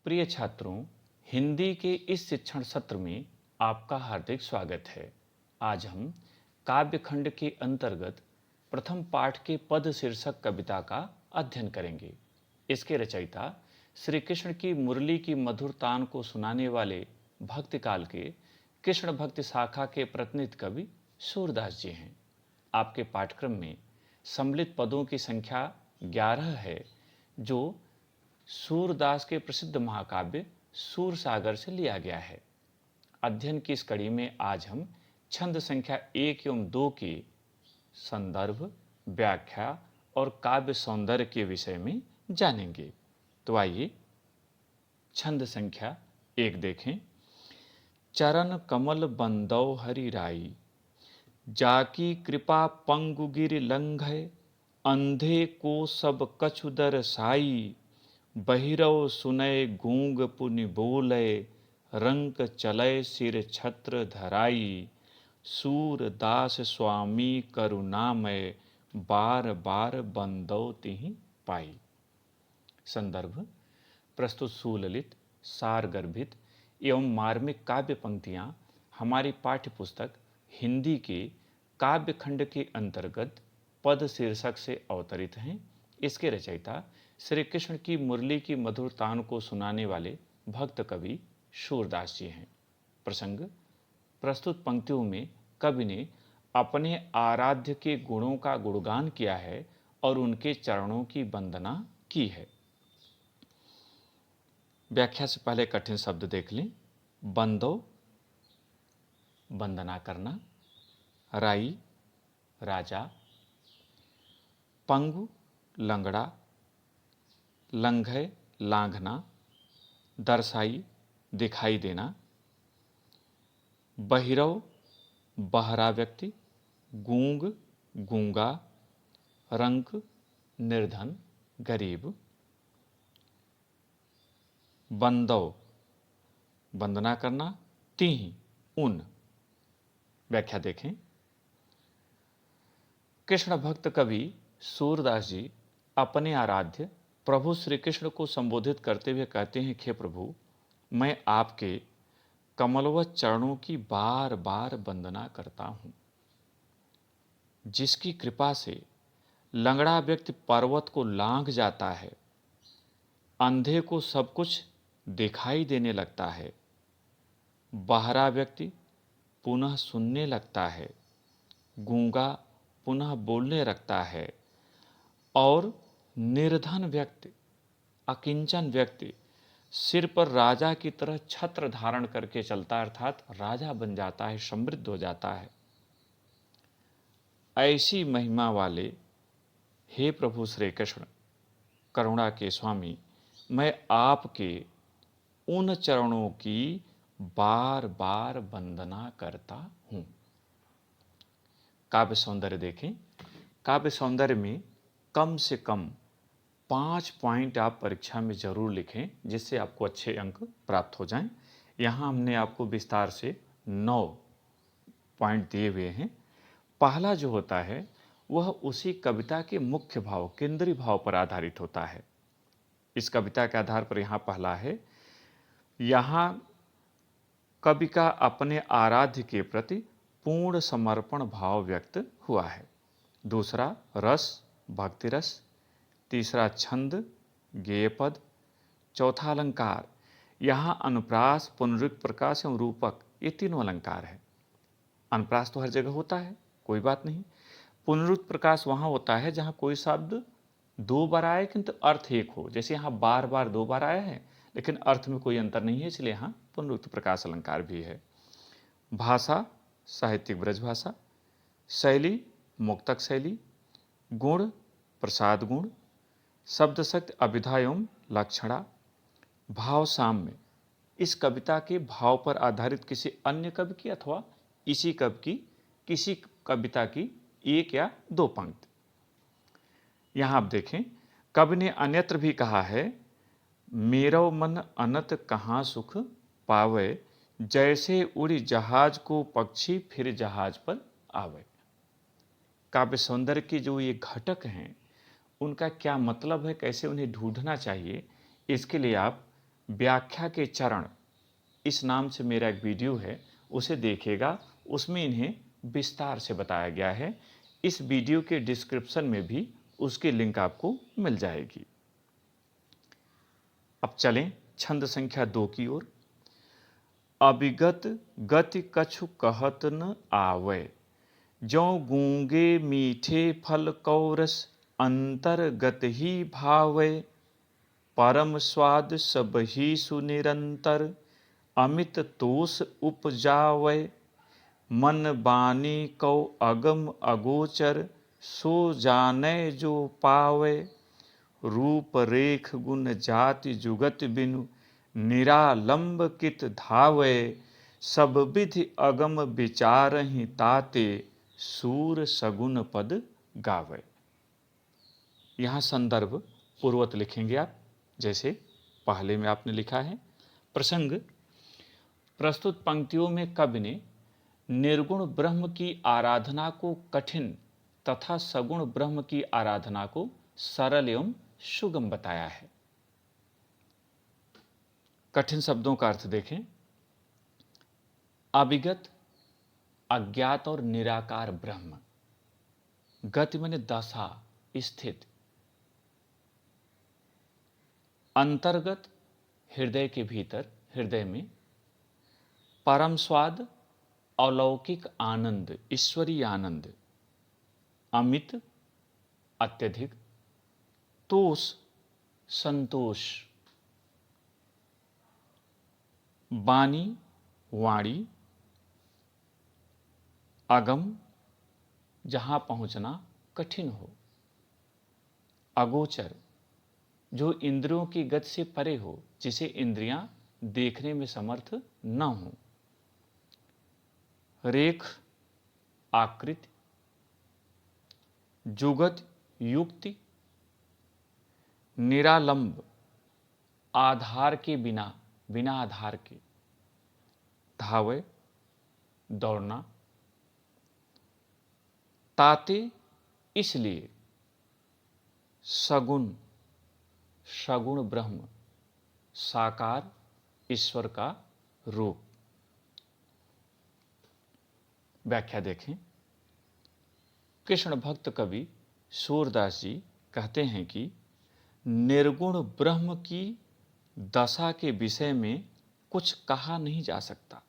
प्रिय छात्रों, हिंदी के इस शिक्षण सत्र में आपका हार्दिक स्वागत है। आज हम काव्यखंड के अंतर्गत प्रथम पाठ के पद शीर्षक कविता का अध्ययन करेंगे। इसके रचयिता श्री कृष्ण की मुरली की मधुर तान को सुनाने वाले भक्तिकाल के कृष्ण भक्ति शाखा के प्रतिनिधि कवि सूरदास जी हैं। आपके पाठ्यक्रम में सम्मिलित पदों की संख्या 11 है, जो सूरदास के प्रसिद्ध महाकाव्य सूरसागर से लिया गया है। अध्ययन की इस कड़ी में आज हम छंद संख्या 1 एवं 2 के संदर्भ, व्याख्या और काव्य सौंदर्य के विषय में जानेंगे। तो आइए छंद संख्या 1 देखें। चरण कमल बंदौ हरि राई, जाकी कृपा पंगु गिर लंघय, अंधे को सब कछु दरसाई, बहिरव सुनय गूंग पुनि बोलय, रंक चलय सिर छत्र धराई, सूरदास स्वामी करुणामय, बार बार बंदौ तिहि पाई। संदर्भ: प्रस्तुत सुललित, सारगर्भित एवं मार्मिक काव्य पंक्तियां हमारी पाठ्य पुस्तक हिंदी के काव्यखंड के अंतर्गत पद शीर्षक से अवतरित हैं। इसके रचयिता श्री कृष्ण की मुरली की मधुर तान को सुनाने वाले भक्त कवि सूरदास जी हैं। प्रसंग: प्रस्तुत पंक्तियों में कवि ने अपने आराध्य के गुणों का गुणगान किया है और उनके चरणों की वंदना की है। व्याख्या से पहले कठिन शब्द देख लें। बंदो, वंदना करना। राई, राजा। पंगु, लंगड़ा। लंघय, लांघना। दर्शाई, दिखाई देना। बहिरव, बहरा व्यक्ति। गूंग, गूंगा। रंक, निर्धन, गरीब। बंदौ, वंदना करना। तिहि, उन। व्याख्या देखें। कृष्ण भक्त कवि सूरदास जी अपने आराध्य प्रभु श्री कृष्ण को संबोधित करते हुए कहते हैं, हे प्रभु, मैं आपके कमलवत चरणों की बार बार वंदना करता हूं। जिसकी कृपा से लंगड़ा व्यक्ति पर्वत को लांघ जाता है, अंधे को सब कुछ दिखाई देने लगता है, बहरा व्यक्ति पुनः सुनने लगता है, गूंगा पुनः बोलने लगता है और निर्धन व्यक्ति, अकिंचन व्यक्ति सिर पर राजा की तरह छत्र धारण करके चलता है, अर्थात राजा बन जाता है, समृद्ध हो जाता है। ऐसी महिमा वाले हे प्रभु श्री कृष्ण, करुणा के स्वामी, मैं आपके उन चरणों की बार बार वंदना करता हूं। काव्य सौंदर्य देखें। काव्य सौंदर्य में कम से कम 5 पॉइंट आप परीक्षा में जरूर लिखें, जिससे आपको अच्छे अंक प्राप्त हो जाएं। यहाँ हमने आपको विस्तार से 9 पॉइंट दिए हुए हैं। पहला जो होता है वह उसी कविता के मुख्य भाव, केंद्रीय भाव पर आधारित होता है। इस कविता के आधार पर यहाँ पहला है, यहाँ कवि का अपने आराध्य के प्रति पूर्ण समर्पण भाव व्यक्त हुआ है। दूसरा रस, भक्ति रस। तीसरा छंद, गेयपद। चौथा अलंकार, यहाँ अनुप्रास, पुनरुक्त प्रकाश एवं रूपक, ये तीनों अलंकार है। अनुप्रास तो हर जगह होता है, कोई बात नहीं। पुनरुक्त प्रकाश वहाँ होता है जहाँ कोई शब्द 2 बार आए किंतु अर्थ एक हो, जैसे यहाँ बार बार 2 बार आया है लेकिन अर्थ में कोई अंतर नहीं है, इसलिए यहाँ पुनरुक्त प्रकाश अलंकार भी है। भाषा, साहित्यिक ब्रज भाषा। शैली, मुक्तक शैली। गुण, प्रसाद गुण। शब्द शक्ति, अभिधा एवं लक्षणा। भाव साम्य, इस कविता के भाव पर आधारित किसी अन्य कवि की अथवा इसी कवि की किसी कविता की 1 या 2 पंक्ति। यहां आप देखें, कवि ने अन्यत्र भी कहा है, मेरव मन अनत कहाँ सुख पावे, जैसे उड़ी जहाज को पक्षी फिर जहाज पर आवे। काव्य सौंदर्य के जो ये घटक हैं, उनका क्या मतलब है, कैसे उन्हें ढूंढना चाहिए, इसके लिए आप व्याख्या के चरण इस नाम से मेरा एक वीडियो है, उसे देखिएगा। उसमें इन्हें विस्तार से बताया गया है। इस वीडियो के डिस्क्रिप्शन में भी उसकी लिंक आपको मिल जाएगी। अब चलें छंद संख्या 2 की ओर। अविगत गति कछु कहत न आवे, ज्यों गूंगे मीठे फल कौरस अंतर्गत ही भावे। परम स्वाद सब ही सुनिरंतर, अमित तोष उपजावे। मन बानी कौ अगम अगोचर, सो जाने जो पावे। रूप रेख गुण जाति जुगत बिनु, निरालंब कित धावे। सब विधि अगम विचारहि ताते, सूर सगुन पद गावे। यहाँ संदर्भ पूर्वत लिखेंगे आप, जैसे पहले में आपने लिखा है। प्रसंग: प्रस्तुत पंक्तियों में कवि ने निर्गुण ब्रह्म की आराधना को कठिन तथा सगुण ब्रह्म की आराधना को सरल एवं सुगम बताया है। कठिन शब्दों का अर्थ देखें। अविगत अज्ञात और निराकार ब्रह्म, गति माने दशा, स्थित। अंतर्गत हृदय के भीतर, हृदय में। परम स्वाद अलौकिक आनंद, ईश्वरीय आनंद। अमित अत्यधिक। तोष संतोष। वाणी वाणी। अगम जहां पहुंचना कठिन हो। अगोचर जो इंद्रियों की गति से परे हो, जिसे इंद्रियां देखने में समर्थ न हो। रेख आकृति। जुगत युक्ति। निरालंब आधार के बिना, बिना आधार के। धावे दौड़ना। ताते इसलिए। सगुण सगुण ब्रह्म, साकार ईश्वर का रूप। व्याख्या देखें। कृष्ण भक्त कवि सूरदास जी कहते हैं कि निर्गुण ब्रह्म की दशा के विषय में कुछ कहा नहीं जा सकता।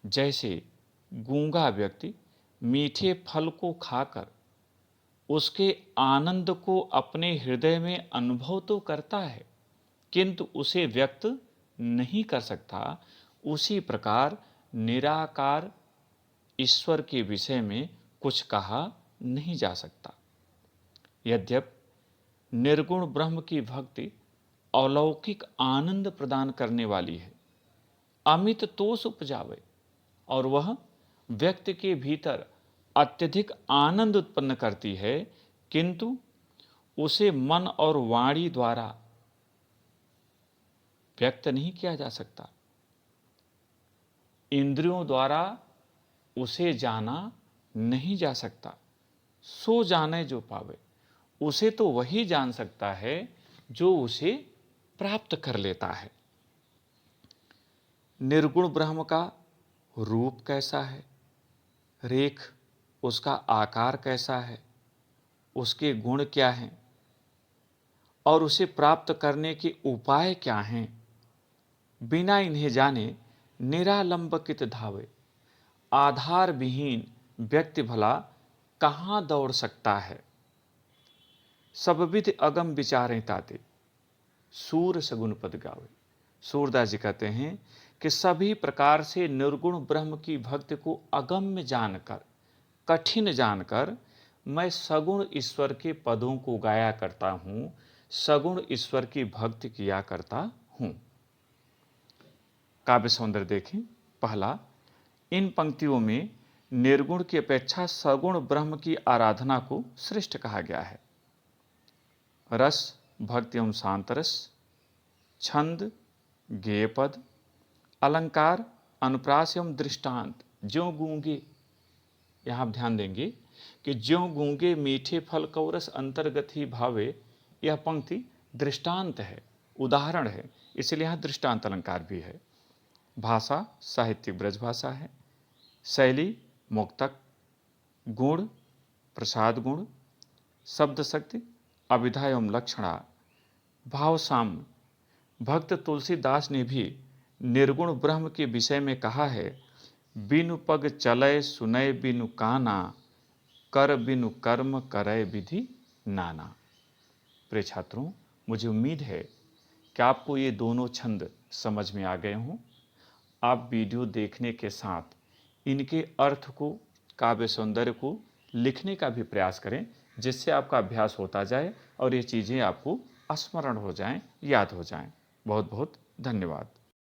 जैसे गूंगा व्यक्ति मीठे फल को खाकर उसके आनंद को अपने हृदय में अनुभव तो करता है, किंतु उसे व्यक्त नहीं कर सकता, उसी प्रकार निराकार ईश्वर के विषय में कुछ कहा नहीं जा सकता। यद्यपि निर्गुण ब्रह्म की भक्ति अलौकिक आनंद प्रदान करने वाली है, अमित तोष उपजावे, और वह व्यक्ति के भीतर अत्यधिक आनंद उत्पन्न करती है, किंतु उसे मन और वाणी द्वारा व्यक्त नहीं किया जा सकता। इंद्रियों द्वारा उसे जाना नहीं जा सकता। सो जाने जो पावे, उसे तो वही जान सकता है जो उसे प्राप्त कर लेता है। निर्गुण ब्रह्म का रूप कैसा है, रेख उसका आकार कैसा है, उसके गुण क्या हैं और उसे प्राप्त करने के उपाय क्या हैं, बिना इन्हें जाने निरालंबित धावे, आधार विहीन व्यक्ति भला कहाँ दौड़ सकता है। सब विधि अगम विचारें ताते, सूर सगुन पद गावे। सूरदास जी कहते हैं कि सभी प्रकार से निर्गुण ब्रह्म की भक्ति को अगम्य जानकर, कठिन जानकर मैं सगुण ईश्वर के पदों को गाया करता हूँ, सगुण ईश्वर की भक्ति किया करता हूँ। काव्य सौंदर्य देखें। पहला, इन पंक्तियों में निर्गुण की अपेक्षा सगुण ब्रह्म की आराधना को श्रेष्ठ कहा गया है। रस भक्ति एवं शांतरस, छंद गेय पद, अलंकार अनुप्रास एवं दृष्टांत। ज्यों गूंगे, यहाँ आप ध्यान देंगे कि ज्यों गूंगे मीठे फल कौरस अंतर्गत ही भावे, यह पंक्ति दृष्टांत है, उदाहरण है, इसलिए यहाँ दृष्टांत अलंकार भी है। भाषा साहित्यिक ब्रज भाषा है। शैली मुक्तक। गुण प्रसाद गुण। शब्द शक्ति अभिधा एवं लक्षणा। भाव साम्य। भक्त तुलसीदास ने भी निर्गुण ब्रह्म के विषय में कहा है, बिनु पग चलय सुनय बिनु काना, कर बिनु कर्म करय विधि नाना। प्रिय छात्रों, मुझे उम्मीद है कि आपको ये दोनों छंद समझ में आ गए हों। आप वीडियो देखने के साथ इनके अर्थ को, काव्य सौंदर्य को लिखने का भी प्रयास करें, जिससे आपका अभ्यास होता जाए और ये चीज़ें आपको स्मरण हो जाएं, याद हो जाएं। बहुत बहुत धन्यवाद।